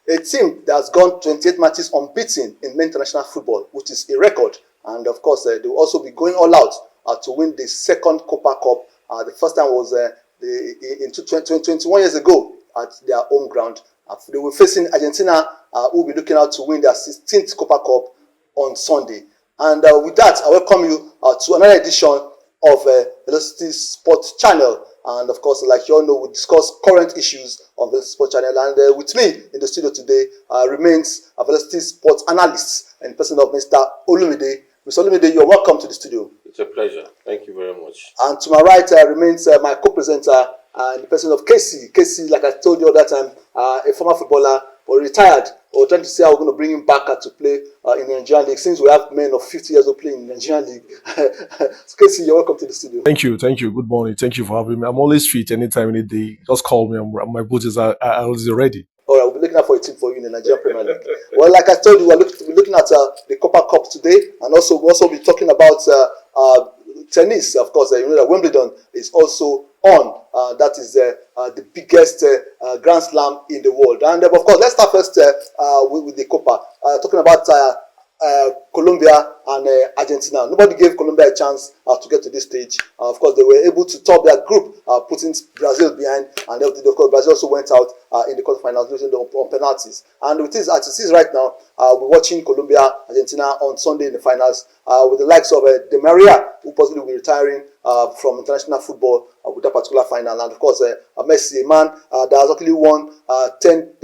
a team that has gone 28 matches unbeaten in men's international football, which is a record. And of course, they will also be going all out to win the second Copa Cup. The first time was in 21 years ago at their home ground. They were facing Argentina, who will be looking out to win their 16th Copa Cup on Sunday. And with that, I welcome you to another edition of Velocity Sports Channel. And of course, like you all know, we discuss current issues on Velocity Sports Channel. And with me in the studio today remains a Velocity Sports analyst and person of Mr. Olumide. Mr. Olumide, you're welcome to the studio. It's a pleasure. Thank you very much. And to my right remains my co-presenter and the person of Casey. Casey, like I told you all that time, a former footballer, but retired. We're trying to say how we're going to bring him back to play in the Nigerian league, since we have men of 50 years old playing in the Nigerian league. So Casey, you're welcome to the studio. Thank you. Good morning. Thank you for having me. I'm always fit anytime, any day. Just call me. My boots are always ready. All right, we'll be looking out for a team for you in the Nigerian Premier League. Well, like I told you, we're looking at the Copa Cup today, and we'll also be talking about tennis. Of course, you know that Wimbledon is also on. That is the biggest Grand Slam in the world. And of course, let's start first with the Copa. Talking about Colombia and Argentina. Nobody gave Colombia a chance to get to this stage. Of course, they were able to top their group, putting Brazil behind, and of course, Brazil also went out in the quarterfinals, losing on penalties. And with this, as it is right now, we're watching Colombia, Argentina on Sunday in the finals with the likes of Di Maria, who possibly will be retiring from international football with that particular final, and of course, Messi, a man that has actually won 10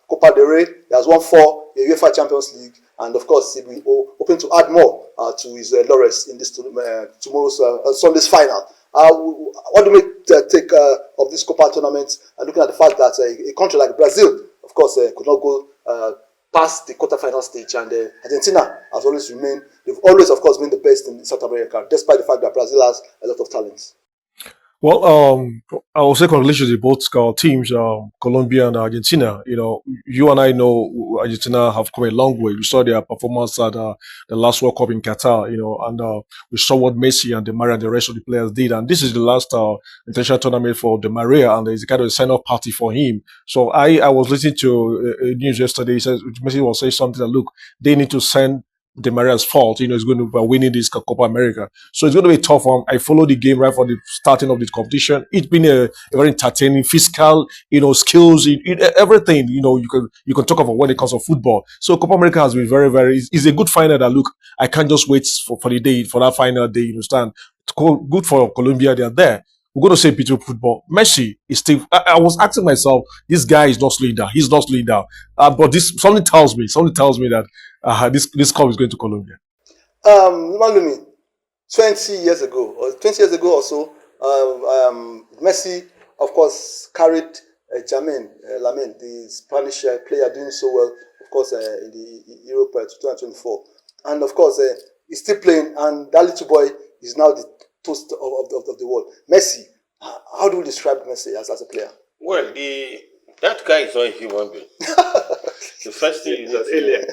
Copa del Rey. He has won 4 UEFA Champions League. And of course, he'll be hoping to add more to his laurels in this tomorrow's Sunday's final. What do we take of this Copa tournament? And looking at the fact that a country like Brazil, of course, could not go past the quarterfinal stage, and Argentina has always remained. They've always, of course, been the best in South America, despite the fact that Brazil has a lot of talent. Well, I will say congratulations to both teams, Colombia and Argentina. You know, you and I know Argentina have come a long way. We saw their performance at the last World Cup in Qatar, you know, and we saw what Messi and Di Maria and the rest of the players did. And this is the last international tournament for Di Maria, and there's a kind of a sign-off party for him. So I was listening to news yesterday. He says Messi was saying something that, look, they need to send Di Maria's fault, you know, is going to be winning this Copa America. So it's going to be a tough one. I followed the game right from the starting of the competition. It's been a very entertaining, physical, you know, skills, everything, you know, you can talk about when it comes to football. So Copa America has been it's a good final that, look, I can't just wait for the day, for that final day, you understand? Good for Colombia, they're there. We're going to say beautiful football. Messi is still, I was asking myself, this guy is not slowing down. He's not slowing down. But something tells me that this cup is going to Colombia. Malumi, 20 years ago or so, Messi, of course, carried Lamine, the Spanish player, doing so well, of course, in the Europe 2024. And of course, he's still playing, and that little boy is now the toast of the world. Messi, how do we describe Messi as a player? Well, that guy is not a human being. The first thing is an alien.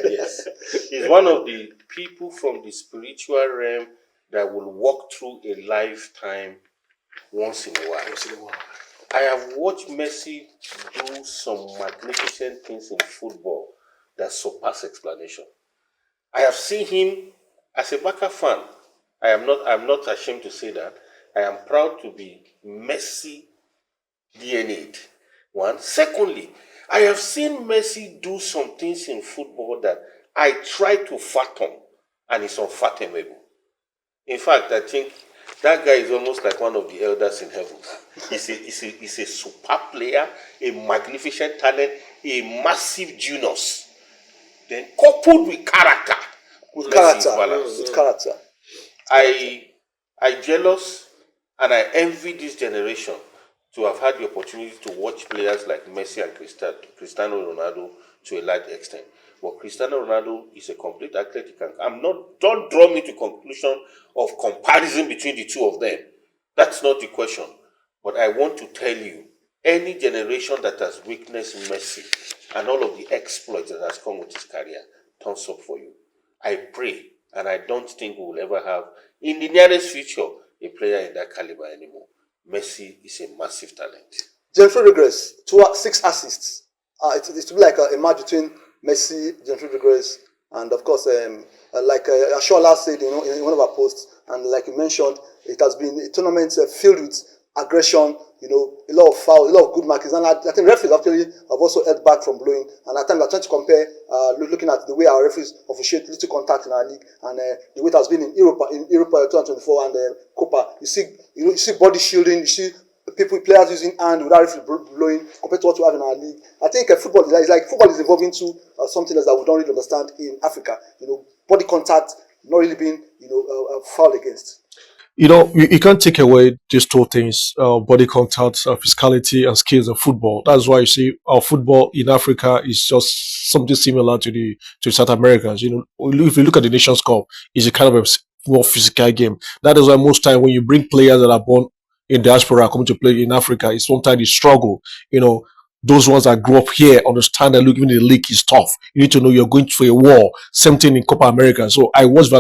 Yes. He's one of the people from the spiritual realm that will walk through a lifetime once in a while. I have watched Messi do some magnificent things in football that surpass explanation. I have seen him as a Barca fan. I'm not ashamed to say that. I am proud to be Messi DNA'd. One. Secondly, I have seen Messi do some things in football that I try to fathom, and it's unfathomable. In fact, I think that guy is almost like one of the elders in heaven. He's a superb player, a magnificent talent, a massive genius. Then coupled with character. With character. I jealous and I envy this generation to have had the opportunity to watch players like Messi and Cristiano Ronaldo to a large extent. But Cristiano Ronaldo is a complete athlete. Don't draw me to conclusion of comparison between the two of them. That's not the question. But I want to tell you, any generation that has witnessed Messi and all of the exploits that has come with his career, thumbs up for you. I pray, and I don't think we will ever have, in the nearest future, a player in that caliber anymore. Messi is a massive talent. Jennifer Regress, 6 assists. it will be like a match between Messi, James Rodriguez, and of course, like Ashola said, in one of our posts, and like you mentioned, it has been a tournament filled with aggression, a lot of fouls, a lot of good markings, and I think referees actually have also held back from blowing. And at times, I'm trying to compare, looking at the way our referees officiate little contact in our league, and the way it has been in Europa 2024 and Copa. You see body shielding, you see players using hand without referee blowing compared to what we have in our league. I think football is evolving to something else that we don't really understand in Africa. Body contact not really being fouled against. You can't take away these two things, body contact, physicality, and skills in football. That's why you see our football in Africa is just something similar to South Americans. If you look at the Nations Cup, it's a kind of a more physical game. That is why most time when you bring players that are born in diaspora coming to play in Africa, it's sometimes they struggle. Those ones that grew up here understand that look, even the league is tough. You need to know you're going for a war. Same thing in Copa America. So I watched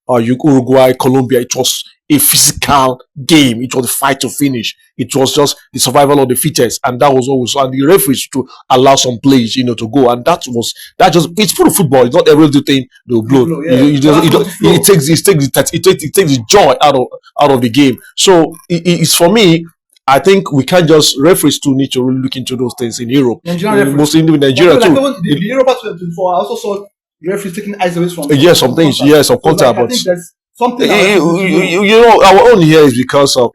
Uruguay, Colombia. It was a physical game. It was a fight to finish. It was just the survival of the fittest, and that was always and the referees to allow some plays, to go. And it's full of football. It's not every little thing they'll blow. It takes the joy out of the game. So it's for me. I think we can't just referees to need to really look into those things in Europe. Mostly in Nigeria too. The Europa 2024, I also saw referees taking eyes away from. Some things, some contact, but something our own here is because of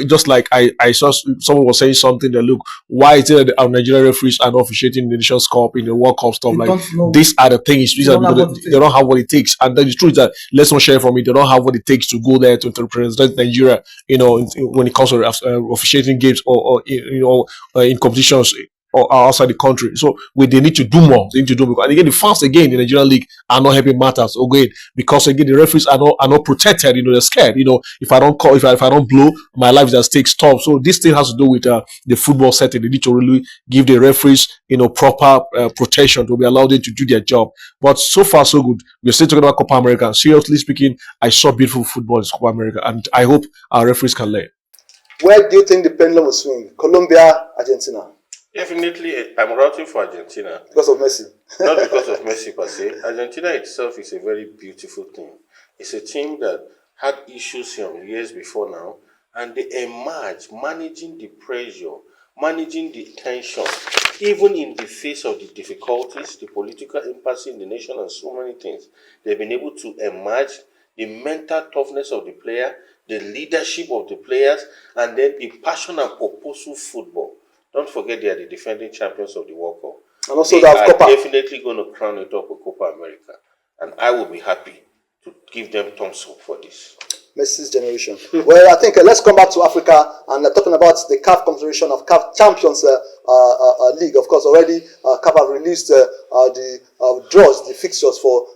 just like I saw someone was saying something that look, why is it that our Nigerian referees are not officiating the Nations Cup in the World Cup stuff? Like these are the things they don't have what it takes, and the truth is that let's not share from it. They don't have what it takes to go there to represent Nigeria. When it comes to officiating games or in competitions or outside the country. So they need to do more. They need to do more. And again, the fans again in the Nigerian league are not helping matters again, because again the referees are not protected. They're scared. If I don't call, if I don't blow, my life is at stake. Stop. So this thing has to do with the football setting. They need to really give the referees proper protection to be allowed them to do their job. But so far so good. We're still talking about Copa America. Seriously speaking, I saw beautiful football in Copa America, and I hope our referees can learn. Where do you think the pendulum will swing? Colombia, Argentina? Definitely, I'm rooting for Argentina. Because of Messi? Not because of Messi per se. Argentina itself is a very beautiful team. It's a team that had issues some years before now, and they emerged managing the pressure, managing the tension, even in the face of the difficulties, the political impasse in the nation, and so many things. They've been able to emerge, the mental toughness of the player, the leadership of the players, and then the passion and purposeful football. Don't forget they are the defending champions of the World Cup. And also they they have are Copa. Definitely going to crown it up with Copa America. And I will be happy to give them thumbs up for this. Messi's generation. Well, I think let's come back to Africa and talking about the Caf Confederation of Caf Champions League. Of course, already Caf have released the draws, the fixtures for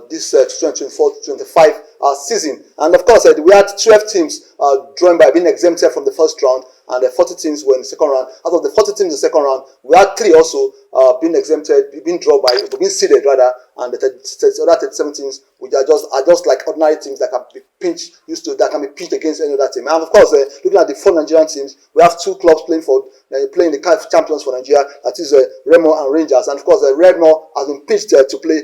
this 2024-25 season. And of course, we had 12 teams drawn by being exempted from the first round, and 40 teams were in the second round. Out of the 40 teams in the second round, we had 3 also being exempted, being drawn by, being seeded rather, and the other 37 teams which are just like ordinary teams that can be pinched against any other team. And of course, looking at the 4 Nigerian teams, we have 2 clubs playing the CAF champions for Nigeria. That is Remo and Rangers. And of course, Remo has been pitched to play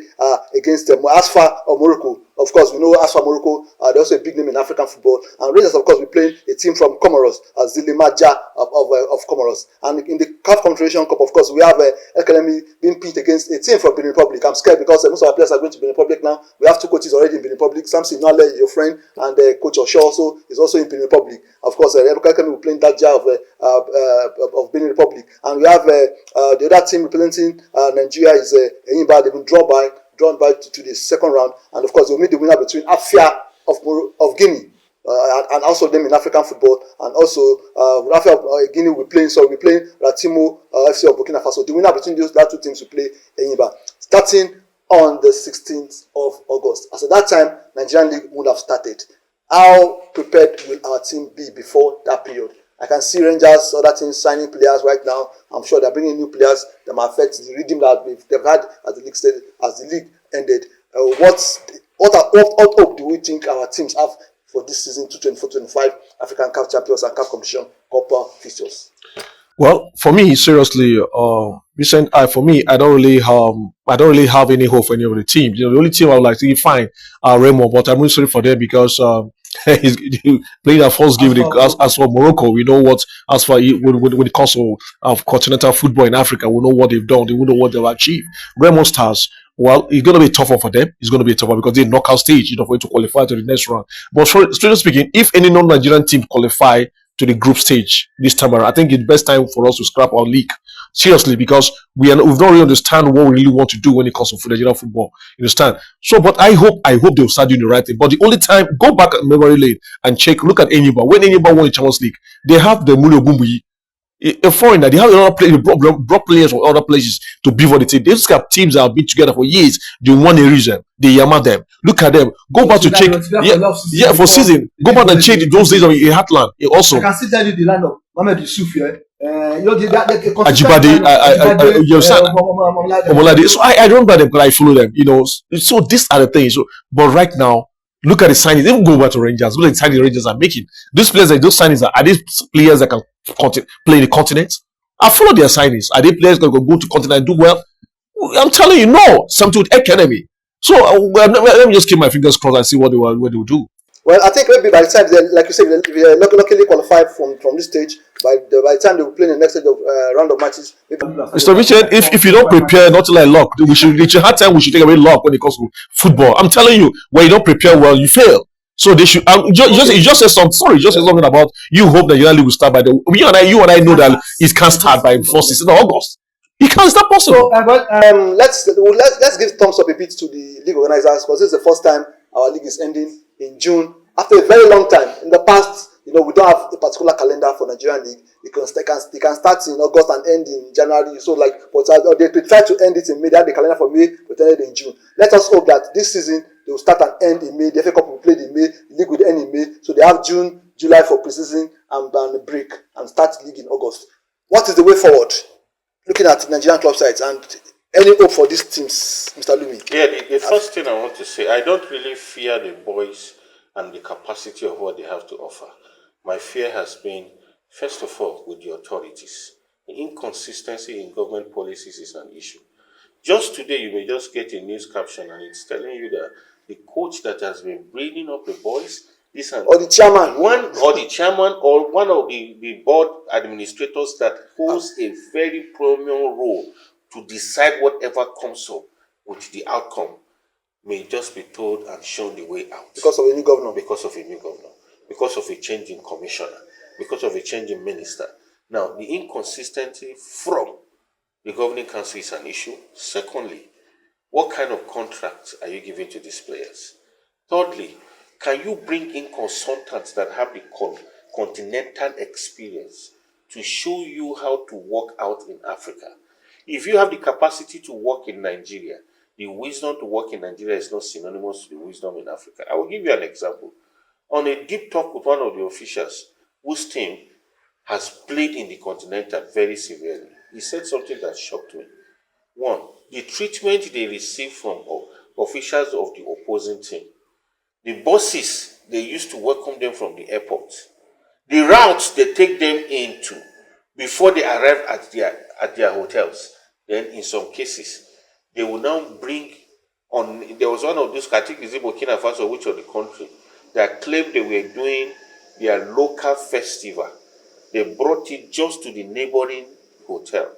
against Asfa of Morocco. Of course, we know Asfa Morocco. They're also a big name in African football. And Rangers, of course, we playing a team from Comoros, Zilimaja of Comoros. And in the CAF Confederation Cup, of course, we have Ekelemi being pitched against a team from Benin Republic. I'm scared because most of our players are going to Benin Republic now. We have 2 coaches already in Benin Republic. Samson Nale, your friend, and Coach Osho also is also in Benin Republic. Of course, Ekelemi will play Daja of Benin Republic. And we have the other team representing Nigeria is Enyimba. They've been drawn by to the second round. And of course, we'll meet the winner between Afia of Guinea. And also them in African football, and also Afia of Guinea we're playing Ratimo FC of Burkina Faso. The winner between that 2 teams will play Enyimba, starting on the 16th of August. As at that time, Nigerian League would have started. How prepared will our team be before that period? I can see Rangers, other teams signing players right now. I'm sure they're bringing new players that might affect the rhythm that they've had as the league ended. What hope do we think our teams have for this season 2024-25 African CAF Champions and CAF Competition Copa fixtures? Well, for me, seriously, recent for me, I don't really have any hope for any of the teams. You know, the only team I would like to find Remo, but I'm really sorry for them because he's playing that first game as for Morocco. We know what as for when it comes to continental football in Africa, we know what they've done. We know what they've achieved. Remo Stars. Well, it's going to be tougher for them. It's going to be tougher because they're knockout stage, you know, for you to qualify to the next round. But for strictly speaking, if any non-Nigerian team qualify to the group stage this time around, I think it's the best time for us to scrap our league seriously because we've not really understand what we really want to do when it comes to Nigerian football. You understand? So, but I hope they'll start doing the right thing. But the only time, go back at memory lane and check, look at Enyimba. When Enyimba won the Champions League, they have the Mulio Bumbuyi, a foreigner. They have a lot of brought players from other places to be for the team. These have teams that have been together for years. They won a reason. They yammer them. Look at them. Go back to check. Yeah, for season. Go back and check those days of Heartland. Also, I can still tell you the lineup. Mohamed Yusuf here. Ajibade, you understand? Omolade. So I remember them because I follow them. You know, so these are the things. So, but right now, look at the signings. Even go back to Rangers. Look at the signings the Rangers are making. These players, those signings are these players that can play the continent? I follow their signings. Are they players that can go to continent and do well? I'm telling you, no. Something with academy. So let me just keep my fingers crossed and see what they will do. Well, I think maybe by the time, like you said, we luckily qualified from this stage. By the time they will play in the next stage of round of matches, maybe. Mr. Richard, if you don't prepare, nothing like luck. We should have time. We should take away luck when it comes to football. I'm telling you, when you don't prepare well, you fail. So they should. You just said something. Sorry, just said something about you hope that United League will start by the. You and I know that it can't start by first season of August. It can't. It's not possible. So, let's give thumbs up a bit to the league organizers because this is the first time our league is ending in June after a very long time. In the past, we don't have a particular calendar for Nigerian league. They can start in August and end in January. So but they try to end it in May. They have the calendar for May, but end it in June. Let us hope that this season they will start and end in May. The FA Cup will play in May. The league will end in May. So they have June, July for preseason and break and start the league in August. What is the way forward? Looking at Nigerian club sides and any hope for these teams, Mr. Lumi? Yeah, the first thing I want to say, I don't really fear the boys and the capacity of what they have to offer. My fear has been, first of all, with the authorities. The inconsistency in government policies is an issue. Just today, you may just get a news caption and it's telling you that the coach that has been bringing up the boys, or the chairman, or one of the board administrators that holds a very premium role to decide whatever comes up with the outcome, may just be told and shown the way out. Because of a new governor. Because of a new governor. Because of a change in commissioner. Because of a change in minister. Now, the inconsistency from the governing council is an issue. Secondly, what kind of contracts are you giving to these players? Thirdly, can you bring in consultants that have the continental experience to show you how to work out in Africa? If you have the capacity to work in Nigeria, the wisdom to work in Nigeria is not synonymous to the wisdom in Africa. I will give you an example. On a deep talk with one of the officials whose team has played in the continental very severely, he said something that shocked me. One, the treatment they receive from officials of the opposing team. The buses they used to welcome them from the airport. The routes they take them into before they arrive at their hotels. Then in some cases, they will now bring on. There was one of those, I think it's in Burkina Faso, which of the country, that claimed they were doing their local festival. They brought it just to the neighboring hotel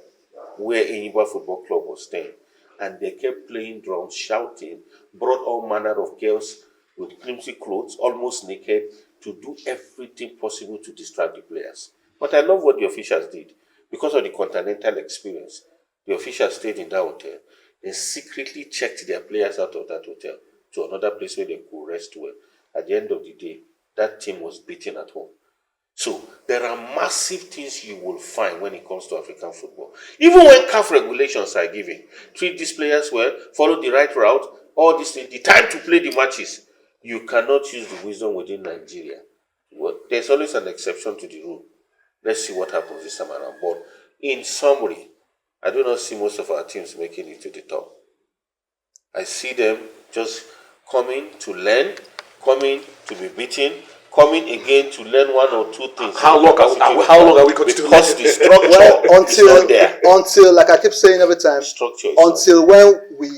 where Enyimba Football Club was staying. And they kept playing drums, shouting, brought all manner of girls with flimsy clothes, almost naked, to do everything possible to distract the players. But I love what the officials did. Because of the continental experience, the officials stayed in that hotel. They secretly checked their players out of that hotel to another place where they could rest well. At the end of the day, that team was beaten at home. So there are massive things you will find when it comes to African football. Even when CAF regulations are given, treat these players well, follow the right route, all these things, the time to play the matches, you cannot use the wisdom within Nigeria. Well, there's always an exception to the rule. Let's see what happens this time around. But in summary, I do not see most of our teams making it to the top. I see them just coming to learn, coming to be beaten, coming again to learn one or two things. How long are we going to Because the structure is not there. Until, like I keep saying every time, Structure is until when we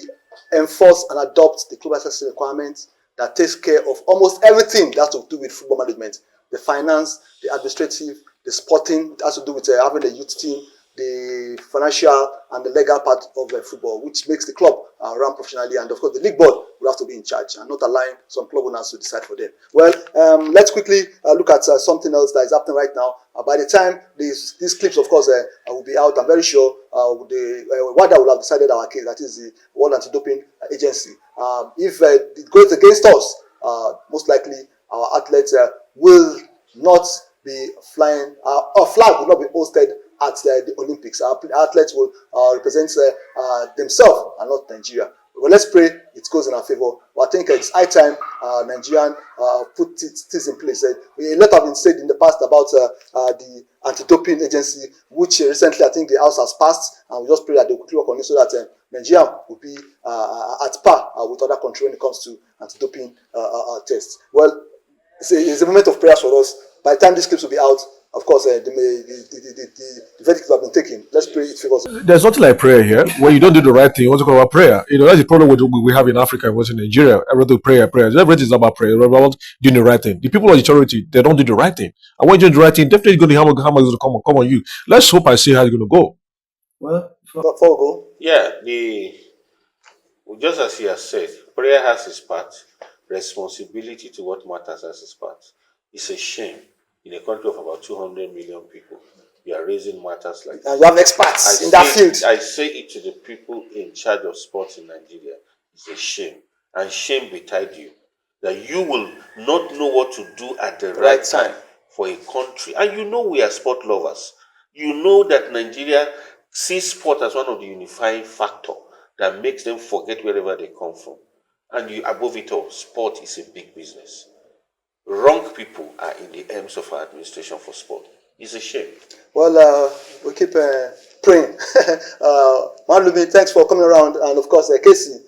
enforce and adopt the club licensing requirements that takes care of almost everything that has to do with football management, the finance, the administrative, the sporting, that has to do with having a youth team, the financial and the legal part of football, which makes the club run professionally, and of course the league board will have to be in charge and not allowing some club owners to decide for them. Well, let's quickly look at something else that is happening right now. By the time these clips, of course, will be out, I'm very sure the WADA will have decided our case, that is the World Anti-Doping Agency. If it goes against us, most likely our athletes will not be flying, our flag will not be hosted at the Olympics. Our athletes will represent themselves and not Nigeria. Well, let's pray it goes in our favor. But I think it's high time Nigerian put this in place. A lot have been said in the past about the anti-doping agency, which recently I think the House has passed, and we just pray that they will quickly work on it so that Nigeria will be at par with other countries when it comes to anti-doping tests. Well, it's a moment of prayers for us. By the time these clips will be out, of course, the verdicts have been taken. Let's pray it favors. There's nothing like prayer here. When you don't do the right thing, what's it called about prayer? That's the problem we have in Africa and what's in Nigeria. Everything do prayer. Everything is about prayer. About doing the right thing. The people of the charity, they don't do the right thing. And when you do the right thing, definitely going to hammer is going to come on you. Let's hope I see how it's going to go. Well, before we go. Yeah, just as he has said, prayer has its part. Responsibility to what matters has its part. It's a shame. In a country of about 200 million people, we are raising matters like that. You have experts in that field. I say it to the people in charge of sports in Nigeria. It's a shame. And shame betide you. That you will not know what to do at the right time for a country. And you know we are sport lovers. You know that Nigeria sees sport as one of the unifying factors that makes them forget wherever they come from. And above it all, sport is a big business. Wrong people are in the arms of our administration for sport. It's a shame. Well, we keep praying. Manlumi, thanks for coming around. And of course, Casey,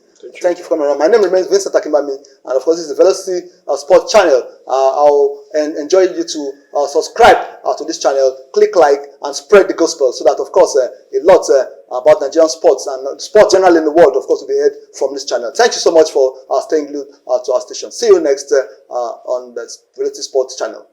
thank you for coming around. My name remains Vincent Akimbami. And of course, this is the Velocity Sports channel. I'll enjoy you to subscribe to this channel, click like, and spread the gospel so that, of course, a lot about Nigerian sports and sport generally in the world, of course, will be heard from this channel. Thank you so much for staying glued to our station. See you next on the Velocity Sports channel.